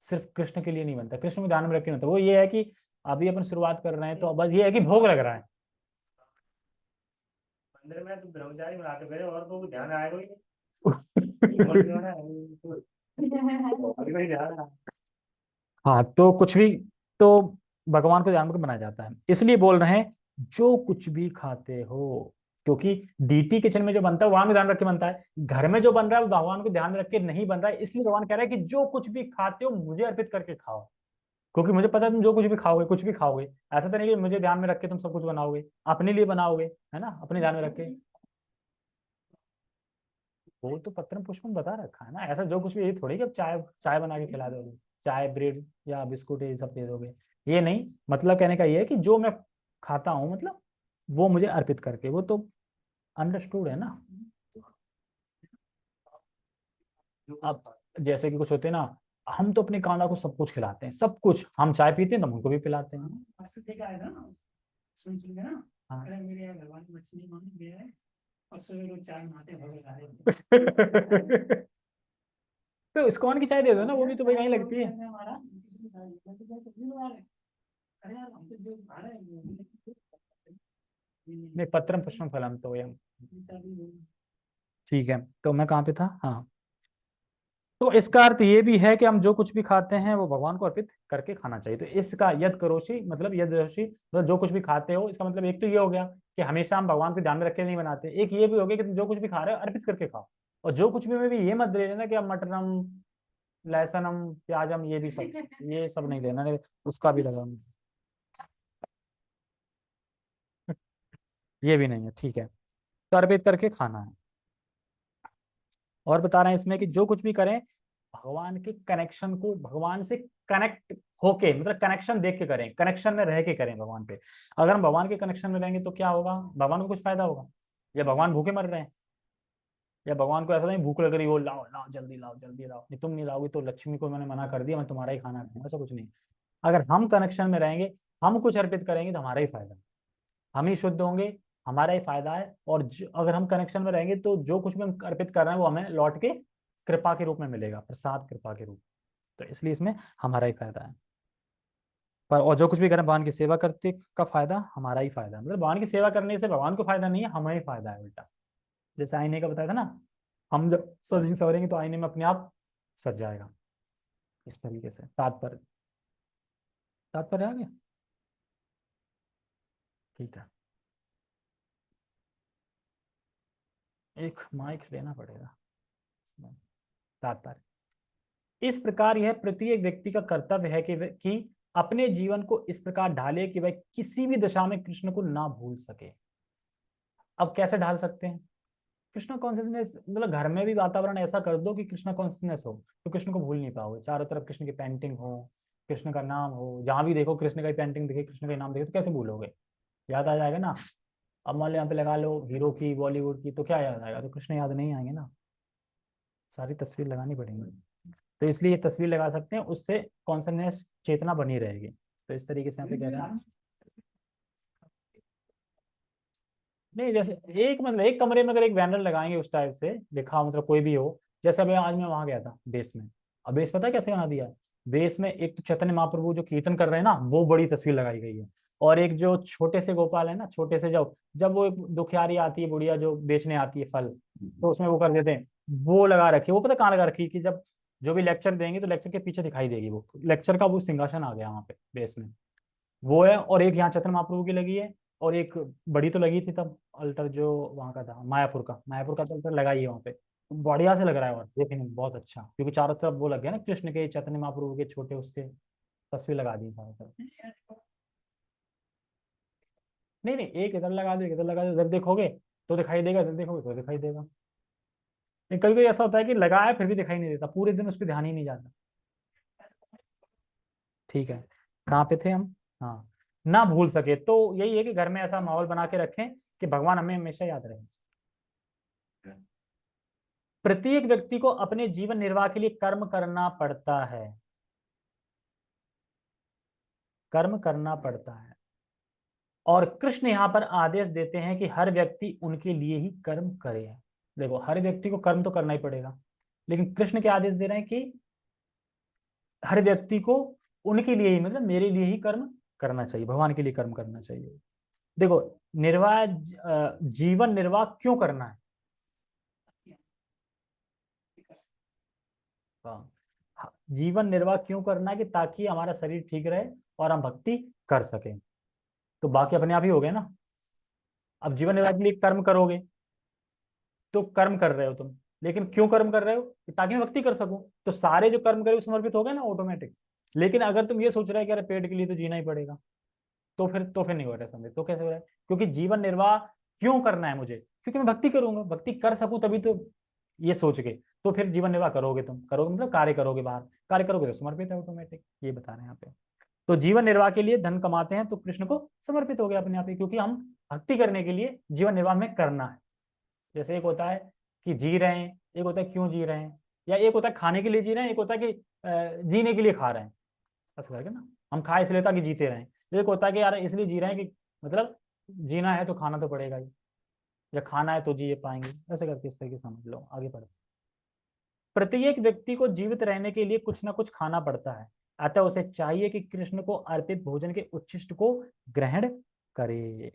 सिर्फ कृष्ण के लिए नहीं बनता, कृष्ण को ध्यान में रख के नहीं बनता। वो ये है कि अभी अपन शुरुआत कर रहे हैं तो बस ये है कि भोग लग रहा है। मंदिर में तो ब्रह्मचारी बनाते गए और तो ध्यान आएगा ही नहीं। हाँ, तो कुछ भी, तो भगवान को ध्यान में बनाया जाता है, इसलिए बोल रहे हैं जो कुछ भी खाते हो। क्योंकि डीटी किचन में जो बनता है भगवान को ध्यान रख के बनता है, घर में जो बन रहा है वो भगवान को ध्यान में रख के नहीं बन रहा है, इसलिए भगवान कह रहा है कि जो कुछ भी खाते हो मुझे अर्पित करके खाओ। क्योंकि मुझे पता है तुम जो कुछ भी खाओगे, कुछ भी खाओगे, ऐसा तो नहीं कि मुझे ध्यान में रख के तुम सब कुछ बनाओगे, अपने लिए बनाओगे, है ना, अपने ध्यान में रख के। वो तो पत्रम पुष्पम बता रखा है ना, ऐसा जो कुछ भी, ये थोड़ी कि अब चाय चाय बना के खिला दोगे, चाय ब्रेड या बिस्कुट ये सब दे दोगे, ये नहीं। मतलब कहने का ये है कि जो मैं खाता हूँ, मतलब वो मुझे अर्पित करके, वो तो अंडरस्टूड है ना। अब जैसे कि कुछ होते हैं ना, हम तो अपने कांदा को सब कुछ खिलाते हैं, सब कुछ, हम चाय पीते हैं तो हम उनको भी पिलाते हैं। मस्त ठीक आएगा ना, सुन सुन के ना। हाँ। अरे मेरे यहाँ भगवान की मछली मांगी गया है और सवेरे रोज चाय बनाते हैं भगवान आए। तो इस्कॉन की चाय दे दो ना, वो भी तो भाई कहीं लगती है। हमारा किसी ने खाया, मैं तो क्या सब्जी बना रहे हैं। अरे यार हम तो जो खा रहे हैं वो नहीं, पत्रम पुष्पम फलम तो ये भी ठीक है। तो मैं कहाँ पे था? हाँ, तो इसका अर्थ ये भी है कि हम जो कुछ भी खाते हैं वो भगवान को अर्पित करके खाना चाहिए। तो इसका यद करोषि मतलब यद रोषि मतलब जो कुछ भी खाते हो, इसका मतलब एक तो ये हो गया कि हमेशा हम भगवान को ध्यान में रख के नहीं बनाते। एक ये भी हो गया कि तुम जो कुछ भी खा रहे हो अर्पित करके खाओ। और जो कुछ भी में भी ये मत ले लेना कि अब मटरम लहसनम प्याजम ये भी सब, ये सब नहीं लेना, नहीं उसका भी लगा। ये भी नहीं है, ठीक है। तो अर्पित करके खाना है। और बता रहे हैं इसमें कि जो कुछ भी करें भगवान के कनेक्शन को, भगवान से कनेक्ट होके मतलब कनेक्शन देख के करें, कनेक्शन में रह के करें भगवान पे। अगर हम भगवान के कनेक्शन में रहेंगे तो क्या होगा, भगवान को कुछ फायदा होगा? या भगवान भूखे मर रहे हैं? या भगवान को ऐसा नहीं भूख लग रही हो, लाओ लाओ जल्दी लाओ जल्दी लाओ, नहीं तुम नहीं लाओगे तो लक्ष्मी को मैंने मना कर दिया, मैं तुम्हारा ही खाना खाऊंगा, ऐसा कुछ नहीं। अगर हम कनेक्शन में रहेंगे, हम कुछ अर्पित करेंगे तो हमारा ही फायदा है, हम ही शुद्ध होंगे, हमारा ही फायदा है। और अगर हम कनेक्शन में रहेंगे तो जो कुछ भी हम अर्पित कर रहे हैं वो हमें लौट के कृपा के रूप में मिलेगा, प्रसाद कृपा के रूप। तो इसलिए इसमें हमारा ही फायदा है। पर और जो कुछ भी करें भगवान की सेवा करते का फायदा हमारा ही फायदा है, मतलब भगवान की सेवा करने से भगवान को फायदा नहीं है, हमें ही फायदा है उल्टा। जैसे आईने का बताया था ना, हम जब सवरेंगे तो आईने में अपने आप सज जाएगा। इस तरीके से तात्पर्य, तात्पर्य आ गया? ठीक है, एक माइक लेना पड़ेगा। तात्पर्य, इस प्रकार यह प्रत्येक व्यक्ति का कर्तव्य है कि अपने जीवन को इस प्रकार ढाले कि वह किसी भी दशा में कृष्ण को ना भूल सके। अब कैसे ढाल सकते हैं? कृष्ण कॉन्शियसनेस, मतलब घर में भी वातावरण ऐसा कर दो कि कृष्ण कॉन्शियसनेस हो, तो कृष्ण को भूल नहीं पाओगे। चारों तरफ कृष्ण की पेंटिंग हो, कृष्ण का नाम हो, जहां भी देखो कृष्ण का ही पेंटिंग दिखे, कृष्ण का ही नाम दिखे, तो कैसे भूलोगे? याद आ जाएगा ना। अब मान लो यहाँ पे लगा लो हीरो की, बॉलीवुड की, तो क्या याद आएगा? तो कृष्ण याद नहीं आएंगे ना, सारी तस्वीर लगानी पड़ेंगी। तो इसलिए ये तस्वीर लगा सकते हैं, उससे कॉन्शसनेस चेतना बनी रहेगी। तो इस तरीके से यहाँ पे कह रहे हैं। नहीं, जैसे एक मतलब एक कमरे में अगर एक बैनर लगाएंगे उस टाइप से लिखा, मतलब कोई भी हो, जैसे अभी आज मैं वहां गया था बेस में। अब बेस पता है कैसे बना दिया है? बेस में एक तो चैतन्य महाप्रभु जो कीर्तन कर रहे हैं ना, वो बड़ी तस्वीर लगाई गई है। और एक जो छोटे से गोपाल है ना, छोटे से जो, जब वो एक दुखियारी आती है बुढ़िया जो बेचने आती है फल, तो उसमें वो कर देते हैं, वो लगा रखी है। वो पता कहाँ लगा रखी है? कि जब जो भी लेक्चर देंगे तो लेक्चर के पीछे दिखाई देगी, वो लेक्चर का वो सिंहासन आ गया वहाँ पे बेस में, वो है। और एक यहाँ चैतन्य महाप्रभु की लगी है, और एक बड़ी तो लगी थी तब अल्टर जो वहाँ का था, मायापुर का तो अल्टर लगा ही है वहाँ पे। बढ़िया से लग रहा है, और देखने में बहुत अच्छा, क्योंकि चारों तरफ वो लग गया ना कृष्ण के, चैतन्य महाप्रभु के छोटे उसके तस्वीर लगा दी चारों तरफ। नहीं नहीं, एक इधर लगा दो, एक इधर लगा दो, इधर देखोगे तो दिखाई देगा, इधर देखोगे तो दिखाई देगा। नहीं, कभी कभी ऐसा होता है कि लगाया फिर भी दिखाई नहीं देता, पूरे दिन उस पर ध्यान ही नहीं जाता। ठीक है, कहाँ पे थे हम? हाँ, ना भूल सके, तो यही है कि घर में ऐसा माहौल बना के रखें कि भगवान हमें हमेशा याद रहे। प्रत्येक व्यक्ति को अपने जीवन निर्वाह के लिए कर्म करना पड़ता है, कर्म करना पड़ता है। और कृष्ण यहाँ पर आदेश देते हैं कि हर व्यक्ति उनके लिए ही कर्म करे। देखो, हर व्यक्ति को कर्म तो करना ही पड़ेगा, लेकिन कृष्ण के आदेश दे रहे हैं कि हर व्यक्ति को उनके लिए ही, मतलब मेरे लिए ही कर्म करना चाहिए, भगवान के लिए कर्म करना चाहिए। देखो, निर्वाह जीवन निर्वाह क्यों करना है? हाँ, जीवन निर्वाह क्यों करना है? कि ताकि हमारा शरीर ठीक रहे और हम भक्ति कर सकें। तो बाकी अपने आप ही हो गए ना। अब जीवन निर्वाह के लिए कर्म करोगे, तो कर्म कर रहे हो तुम, लेकिन क्यों कर्म कर रहे हो? कि ताकि मैं भक्ति कर सकूं। तो सारे जो कर्म करे वो समर्पित हो गए ना ऑटोमेटिक। लेकिन अगर तुम ये सोच रहे हो कि अरे पेट के लिए तो जीना ही पड़ेगा, तो फिर नहीं हो रहा समझे, तो कैसे हो रहा है? क्योंकि जीवन निर्वाह क्यों करना है मुझे? क्योंकि मैं भक्ति करूंगा, भक्ति कर सकूं तभी तो, ये सोच के। तो फिर जीवन निर्वाह करोगे, तुम करोगे मतलब कार्य करोगे, बाहर कार्य करोगे तो समर्पित है ऑटोमेटिक, ये बता रहे हैं यहाँ पे। तो जीवन निर्वाह के लिए धन कमाते हैं तो कृष्ण को समर्पित हो गया अपने आप ही, क्योंकि हम भक्ति करने के लिए जीवन निर्वाह में करना है। जैसे एक होता है कि जी रहे हैं, एक होता है क्यों जी रहे हैं, या एक होता है खाने के लिए जी रहे हैं, एक होता है कि जीने के लिए खा रहे हैं। ऐसा करके ना, हम खा इसलिए ताकि जीते रहें। एक होता है कि यार इसलिए जी रहे हैं कि मतलब जीना है तो खाना तो पड़ेगा ही, या खाना है तो जी पाएंगे, ऐसे करके इस तरीके से समझ लो। आगे बढ़ो। प्रत्येक व्यक्ति को जीवित रहने के लिए कुछ ना कुछ खाना पड़ता है, अतः उसे चाहिए कि कृष्ण को अर्पित भोजन के उच्छिष्ट को ग्रहण करे।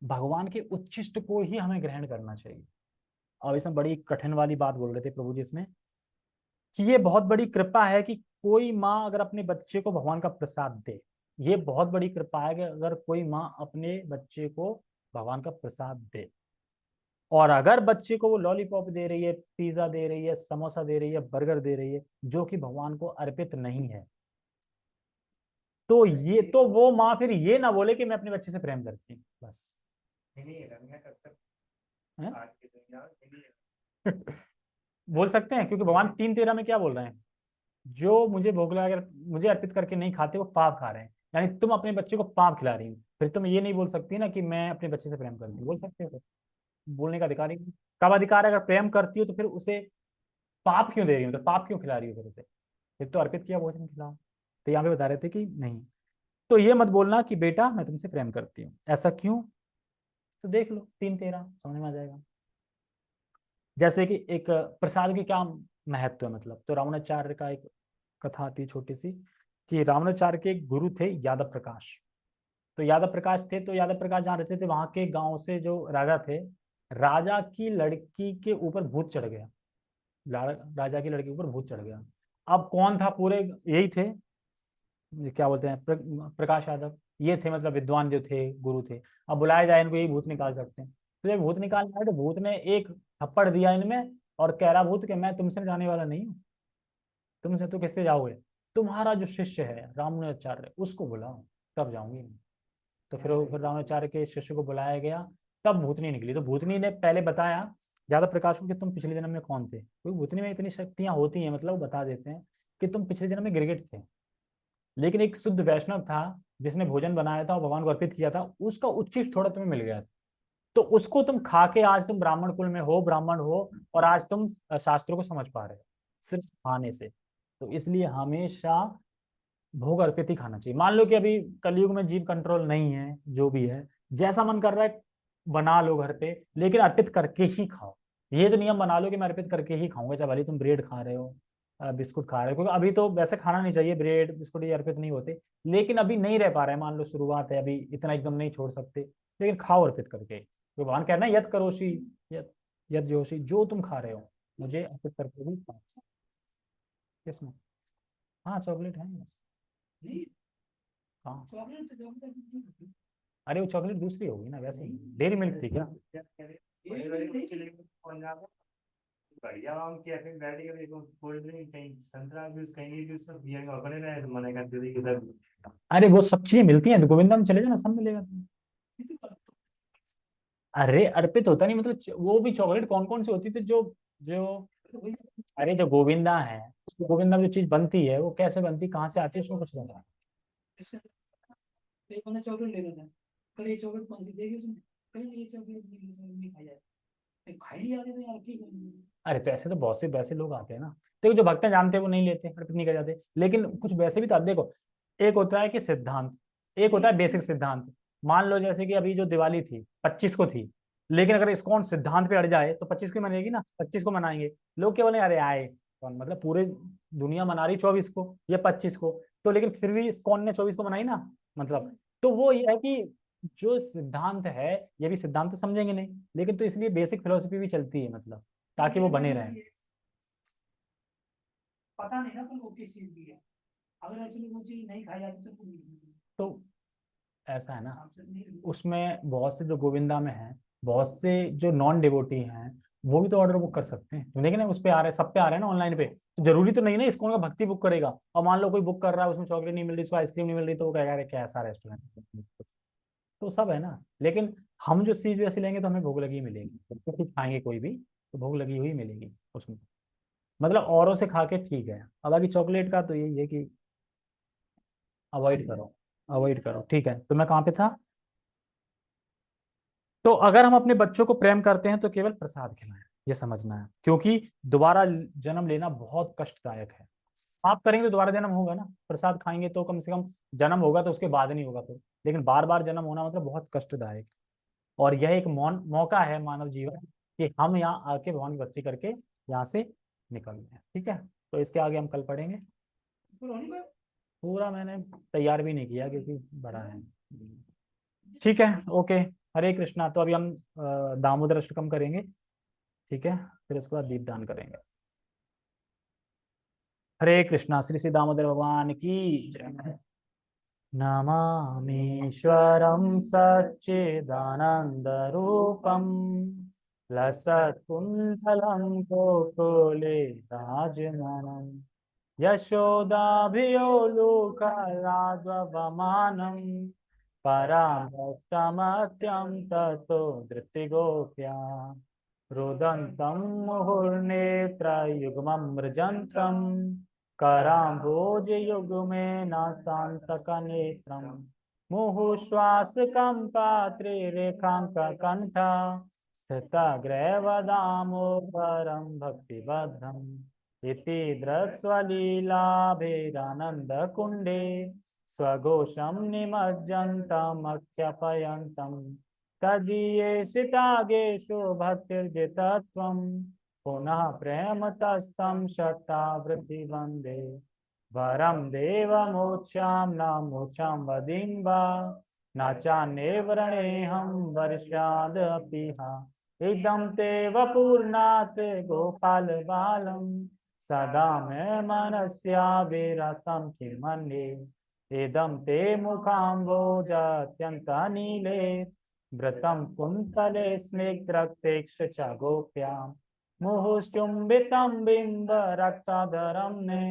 भगवान के उच्छिष्ट को ही हमें ग्रहण करना चाहिए। अब इसमें बड़ी कठिन वाली बात बोल रहे थे प्रभु जी इसमें, कि ये बहुत बड़ी कृपा है कि कोई माँ अगर अपने बच्चे को भगवान का प्रसाद दे। ये बहुत बड़ी कृपा है कि अगर कोई माँ अपने बच्चे को भगवान का प्रसाद दे, और अगर बच्चे को वो लॉलीपॉप दे रही है, पिज्जा दे रही है, समोसा दे रही है, बर्गर दे रही है, जो कि भगवान को अर्पित नहीं है, तो ये तो वो माँ फिर ये ना बोले कि मैं अपने बच्चे से प्रेम करती हूँ बस। बोल सकते हैं, क्योंकि भगवान 3:13 में क्या बोल रहे हैं, जो मुझे भोग लगा कर मुझे अर्पित करके नहीं खाते वो पाप खा रहे हैं। यानी तुम अपने बच्चे को पाप खिला रही हो, फिर तुम ये नहीं बोल सकती ना कि मैं अपने बच्चे से प्रेम करती हूँ। बोल सकते हो तो? बोलने का अधिकार ही नहीं। कब अधिकार है? अगर प्रेम करती हो तो फिर उसे पाप क्यों दे रही हो, तो पाप क्यों खिला रही हो फिर उसे? फिर तो अर्पित किया भोजन खिलाओ। तो यहाँ पे बता रहे थे कि नहीं, तो ये मत बोलना कि बेटा मैं तुमसे प्रेम करती हूँ, ऐसा क्यों? तो देख लो 3:13 समझ में आ जाएगा। जैसे कि एक प्रसाद की क्या महत्व है, मतलब तो रावणाचार्य का एक कथा आती छोटी सी, कि रावणाचार्य के एक गुरु थे यादव प्रकाश। तो यादव प्रकाश थे, तो यादव प्रकाश जहाँ रहते थे वहां के गांव से जो राजा थे, राजा की लड़की के ऊपर भूत चढ़ गया। राजा की लड़की के ऊपर भूत चढ़ गया। अब कौन था? पूरे यही थे, ये क्या बोलते हैं, प्रकाश यादव ये थे, मतलब विद्वान जो थे, गुरु थे। अब बुलाया जाए इनको, यही भूत निकाल सकते हैं। तो जब भूत निकालना है तो भूत ने एक थप्पड़ दिया इनमें, और कह रहा भूत कि मैं तुमसे जाने वाला नहीं हूँ, तुमसे तो किससे जाओगे? तुम्हारा जो शिष्य है रामानुजाचार्य उसको बुलाओ, तब जाऊंगी मैं। तो फिर रामानुजाचार्य के शिष्य को बुलाया गया, तब भूतनी निकली। तो भूतनी ने पहले बताया ज्यादा प्रकाश को कि तुम पिछले जन्म में कौन थे, क्योंकि भूतनी में इतनी शक्तियां होती हैं, मतलब वो बता देते हैं कि तुम पिछले जन्म में गिरगिट थे। लेकिन एक शुद्ध वैष्णव था जिसने भोजन बनाया था और भगवान को अर्पित किया था, उसका उचित थोड़ा तुम्हें मिल गया, तो उसको तुम खा के आज तुम ब्राह्मण कुल में हो, ब्राह्मण हो, और आज तुम शास्त्रों को समझ पा रहे हो सिर्फ खाने से। तो इसलिए हमेशा भोग अर्पित ही खाना चाहिए। मान लो कि अभी कलयुग में जीव कंट्रोल नहीं है, जो भी है, जैसा मन कर रहा है बना लो घर पे, लेकिन अर्पित करके ही खाओ। ये तो नियम बना लो कि मैं अर्पित करके ही खाऊंगा, चाहे भले तुम ब्रेड खा रहे हो, बिस्कुट खा रहे हो, क्योंकि अभी तो वैसे खाना नहीं चाहिए, ब्रेड बिस्कुट ये अर्पित नहीं होते। लेकिन अभी नहीं रह पा रहे हैं, मान लो शुरुआत है, अभी इतना एकदम नहीं छोड़ सकते, लेकिन खाओ अर्पित करके। तो भगवान कहना है यत करोशी, यत यत जोशी, जो तुम खा रहे हो मुझे अर्पित करके ही खाओ। किसमें? हाँ चॉकलेट है बस। नहीं, हाँ, चॉकलेट तो चॉकलेट नहीं होती। अरे वो चॉकलेट दूसरी होगी ना, वैसे ही डेयरी मिल्क थी क्या? बढ़िया आम की ऐसे वैरायटी का देखो, कोल्ड ड्रिंक कहीं संतरा जूस कहीं जूस सब पिएंगे और बने रहे तो मना करते थे इधर। अरे वो सब चीजें मिलती हैं, तो गोविंदा में चले जाना, सब मिलेगा तुम्हें। अरे अर्पित होता नहीं मतलब, वो भी चॉकलेट कौन कौन सी होती थी जो जो अरे जो गोविंदा है, गोविंदा में जो चीज बनती है वो कैसे बनती, कहाँ से आती है, उसमें कुछ नहीं पता। एक बंदा चॉकलेट ले रहा था, कल ये चॉकलेट कौन सी देगी उसने, कल ये चॉकलेट नहीं खाई जाए, खाई नहीं जाते थे यार की। अरे तो ऐसे तो बहुत से वैसे लोग आते हैं ना, देखो जो भक्त जानते हैं वो नहीं लेते, अर्पित नहीं कर जाते, लेकिन कुछ वैसे भी तो आते। देखो एक होता है कि सिद्धांत, एक होता है बेसिक सिद्धांत। मान लो जैसे कि अभी जो दिवाली थी 25 को थी, लेकिन अगर इस्कॉन सिद्धांत पे अड़ जाए तो 25 को मनाएगी ना, 25 को मनाएंगे। लोग क्या बोले, अरे आए कौन, मतलब पूरे दुनिया मना रही 24 को या 25 को, तो लेकिन फिर भी इस्कॉन ने 24 को मनाई ना, मतलब। तो वो ये है कि जो सिद्धांत है, ये भी सिद्धांत तो समझेंगे नहीं, लेकिन तो इसलिए बेसिक फिलोसफी भी चलती है, मतलब ताकि वो बने रहें। पता नहीं ना पर वो किस चीज की है, अगर एक्चुअली वो चीज नहीं खाई जाती तो तो ऐसा है ना, नहीं। उसमें बहुत से जो गोविंदा में हैं, बहुत से जो नॉन डिवोटी हैं, वो भी तो ऑर्डर बुक कर सकते हैं। तो देखिए ना, उस पे आ रहा है, सब पे आ रहा है ना ऑनलाइन पे, तो जरूरी तो नहीं ना इसको उनका भक्ति बुक करेगा। और मान लो कोई बुक कर रहा है, उसमें चॉकलेट नहीं मिल रही, उसको आइसक्रीम नहीं मिल रही, तो वो कहेगा अरे कैसा रेस्टोरेंट। तो सब है ना, लेकिन हम जो चीज वैसे लेंगे तो हमें भोग लगी ही मिलेगी, जैसे कुछ खाएंगे कोई भी तो भोग लगी हुई मिलेगी उसमें, मतलब औरों से खा के ठीक है। अब बाकी चॉकलेट का तो यही है कि अवॉइड करो, अवॉइड करो, ठीक है। तो मैं कहाँ पे था? तो अगर हम अपने बच्चों को प्रेम करते हैं तो केवल प्रसाद खिलाएं, ये समझना है, क्योंकि दोबारा जन्म लेना बहुत कष्टदायक है। आप करेंगे तो दोबारा जन्म होगा ना, प्रसाद खाएंगे तो कम से कम जन्म होगा, तो उसके बाद नहीं होगा फिर। लेकिन बार बार जन्म होना मतलब बहुत कष्टदायक। और यह एक मौका है मानव जीवन कि हम यहाँ आके भगवान की भक्ति करके यहाँ से निकल जाए, ठीक है। तो इसके आगे हम कल पढ़ेंगे। पूरा मैंने तैयार भी नहीं किया क्योंकि बड़ा है। ठीक है, ओके। हरे कृष्णा। तो अभी हम दामोदर अष्टकम करेंगे, ठीक है, फिर उसके बाद दीपदान करेंगे। हरे कृष्णा। श्री श्री दामोदर भगवान की जय। नमामीश्वरं सच्चिदानन्दरूपं लसत्कुण्ठलं कोकोलिताजननं यशोदाभियोलुकलाद्वमानं परामृष्टमत्यं ततो धृतिगोप्या रुदन्तं मुहुर्नेत्रयुग्मं मृजन्तं कराम्भोजयुग्मेन शान्तकनेत्रं मुहुश्वासकं पात्रिरेखाङ्ककण्ठ स्थितग्रैवदामोदरं भक्तिबद्धम् इति द्रक्ष्वलीलाभिरानन्दकुण्डे स्वघोषं निमज्जन्तमख्यपयन्तम् तदीयेषितागेषु भक्तिर्जितत्वं पुनः प्रेमतस्तं शतावृत्ति वन्दे वरं देवमोक्षां न मोक्षां वदिं वा न चान्येव रणेऽहं वर्षादपि हा इदं ते वपुर्नाथ गोपालबालं सदा मे मनस्याभिरसं किमन्ये इदं ते मुखाम्भोजात्यन्तनीले व्रतं कुन्तले स्निग्धरक्तेक्ष च गोप्यां मुहुश्चुम्बितं बिम्बरक्ताधरं मे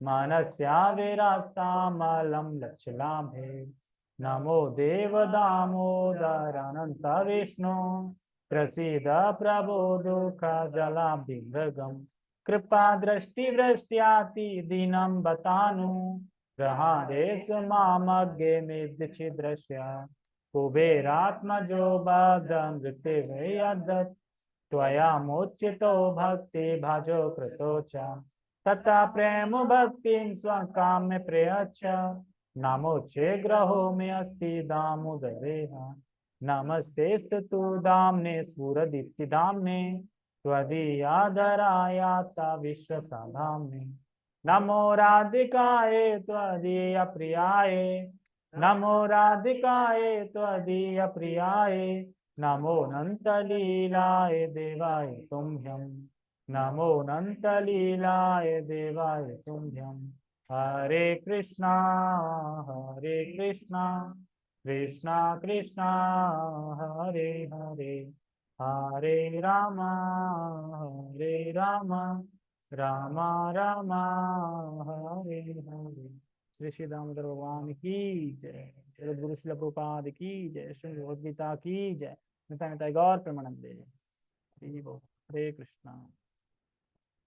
मनस्याविरास्तामलं लक्ष्यलाभे नमो देवदामोदरानन्त विष्णु प्रसीद प्रभो दुःखजलाभिमृगम् कृपा दृष्टिवृष्ट्याति दीनं बतानु ग्रहादेश मामग्गे मेदिचिदृश्य कुबेरात्मजो बाधमृत्युर्यदत् त्वया मोचितो भक्ति भाजो कृतो च तथा प्रेम भक्तिं स्वकाम्य प्रयच्छ नामोचे ग्रहो मे अस्ति दामोदरेह नमस्तेस्तु दाम्ने स्फुरदीप्तिदाम्ने त्वदीयाधरायाता विश्वसाधाम्ने नमो राधिकाय त्वदीय प्रियाय नमो राधिकाय त्वदीय प्रियाय नमो नन्तलीलाय देवाय तुभ्यं नमो नन्तलीलाय देवाय तुभ्यं हरे कृष्णा कृष्णा कृष्णा हरे हरे हरे राम राम राम हरे हरे। श्री श्री दामोदर भगवान की जय। जगत गुरु श्रील प्रभुपाद की जय। श्री भगवद गीता की जय। निताय निताय गौर प्रेमानंदे। हरि बोल। हरे कृष्णा।